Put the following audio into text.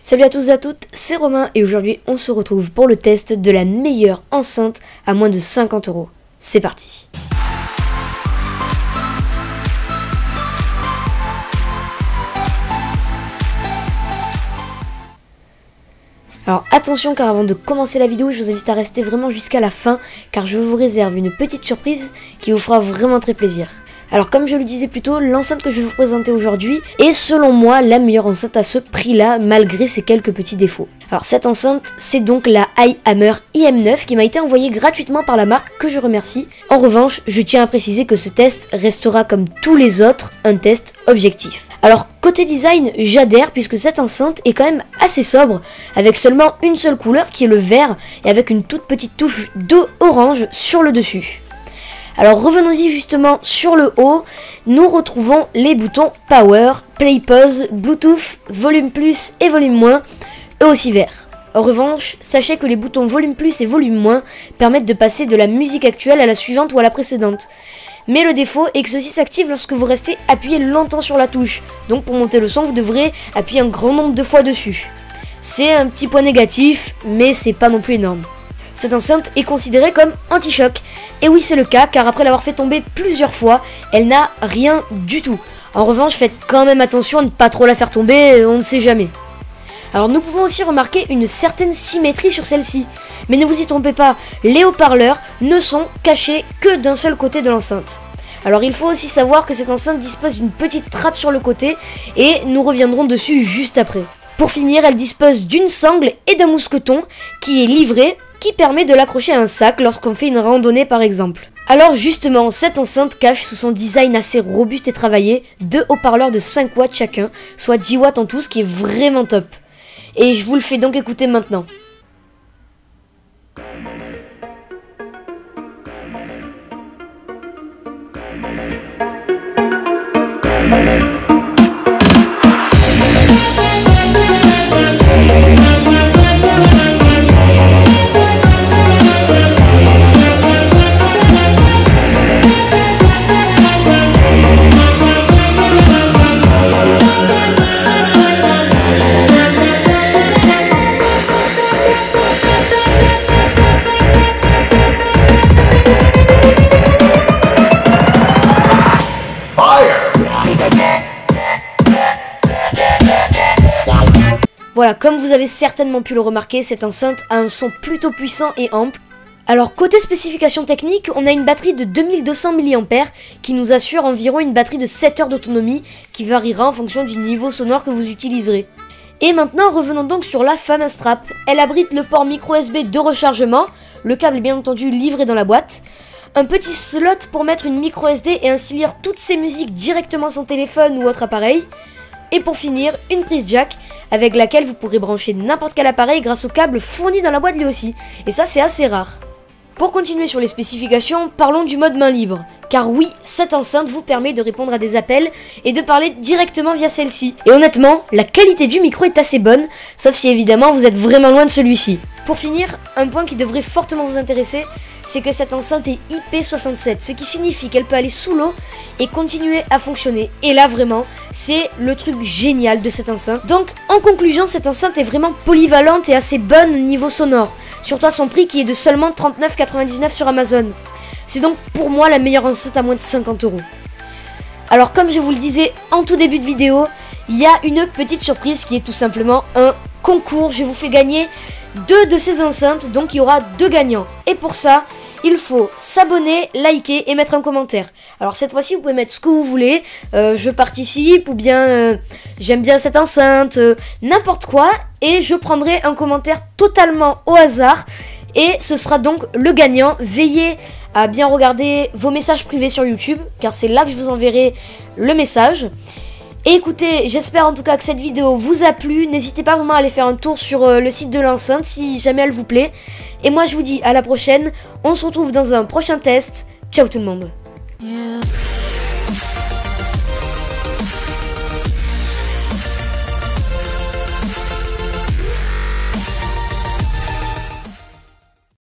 Salut à tous et à toutes, c'est Romain et aujourd'hui on se retrouve pour le test de la meilleure enceinte à moins de 50 €. C'est parti. Alors attention, car avant de commencer la vidéo, je vous invite à rester vraiment jusqu'à la fin car je vous réserve une petite surprise qui vous fera vraiment très plaisir. Alors comme je le disais plus tôt, l'enceinte que je vais vous présenter aujourd'hui est selon moi la meilleure enceinte à ce prix-là malgré ses quelques petits défauts. Alors cette enceinte, c'est donc la iHammer IM9 qui m'a été envoyée gratuitement par la marque que je remercie. En revanche, je tiens à préciser que ce test restera comme tous les autres un test objectif. Alors côté design, j'adhère puisque cette enceinte est quand même assez sobre avec seulement une seule couleur qui est le vert et avec une toute petite touche d'orange sur le dessus. Alors revenons-y justement sur le haut, nous retrouvons les boutons Power, Play Pause, Bluetooth, Volume Plus et Volume Moins, eux aussi verts. En revanche, sachez que les boutons Volume Plus et Volume Moins permettent de passer de la musique actuelle à la suivante ou à la précédente. Mais le défaut est que ceci s'active lorsque vous restez appuyé longtemps sur la touche, donc pour monter le son vous devrez appuyer un grand nombre de fois dessus. C'est un petit point négatif, mais c'est pas non plus énorme. Cette enceinte est considérée comme anti-choc. Et oui, c'est le cas, car après l'avoir fait tomber plusieurs fois, elle n'a rien du tout. En revanche, faites quand même attention à ne pas trop la faire tomber, on ne sait jamais. Alors nous pouvons aussi remarquer une certaine symétrie sur celle-ci. Mais ne vous y trompez pas, les haut-parleurs ne sont cachés que d'un seul côté de l'enceinte. Alors il faut aussi savoir que cette enceinte dispose d'une petite trappe sur le côté, et nous reviendrons dessus juste après. Pour finir, elle dispose d'une sangle et d'un mousqueton qui est livré, qui permet de l'accrocher à un sac lorsqu'on fait une randonnée par exemple. Alors justement, cette enceinte cache sous son design assez robuste et travaillé 2 haut-parleurs de 5 watts chacun, soit 10 watts en tout, ce qui est vraiment top. Et je vous le fais donc écouter maintenant. Voilà, comme vous avez certainement pu le remarquer, cette enceinte a un son plutôt puissant et ample. Alors côté spécifications techniques, on a une batterie de 2200 mAh qui nous assure environ une batterie de 7 heures d'autonomie qui variera en fonction du niveau sonore que vous utiliserez. Et maintenant revenons donc sur la fameuse strap. Elle abrite le port micro USB de rechargement, le câble est bien entendu livré dans la boîte, un petit slot pour mettre une micro SD et ainsi lire toutes ces musiques directement sans téléphone ou autre appareil. Et pour finir, une prise jack avec laquelle vous pourrez brancher n'importe quel appareil grâce au câble fourni dans la boîte lui aussi. Et ça c'est assez rare. Pour continuer sur les spécifications, parlons du mode main libre. Car oui, cette enceinte vous permet de répondre à des appels et de parler directement via celle-ci. Et honnêtement, la qualité du micro est assez bonne, sauf si évidemment vous êtes vraiment loin de celui-ci. Pour finir, un point qui devrait fortement vous intéresser, c'est que cette enceinte est IP67, ce qui signifie qu'elle peut aller sous l'eau et continuer à fonctionner. Et là vraiment, c'est le truc génial de cette enceinte. Donc en conclusion, cette enceinte est vraiment polyvalente et assez bonne niveau sonore, surtout à son prix qui est de seulement 39,99 € sur Amazon. C'est donc pour moi la meilleure enceinte à moins de 50 €. Alors comme je vous le disais en tout début de vidéo, il y a une petite surprise qui est tout simplement un concours. Je vous fais gagner 2 de ces enceintes, donc il y aura 2 gagnants. Et pour ça, il faut s'abonner, liker et mettre un commentaire. Alors cette fois-ci, vous pouvez mettre ce que vous voulez, je participe ou bien j'aime bien cette enceinte, n'importe quoi. Et je prendrai un commentaire totalement au hasard et ce sera donc le gagnant. Veillez à bien regarder vos messages privés sur YouTube car c'est là que je vous enverrai le message. Et écoutez, j'espère en tout cas que cette vidéo vous a plu. N'hésitez pas vraiment à aller faire un tour sur le site de l'enceinte si jamais elle vous plaît. Et moi je vous dis à la prochaine. On se retrouve dans un prochain test. Ciao tout le monde.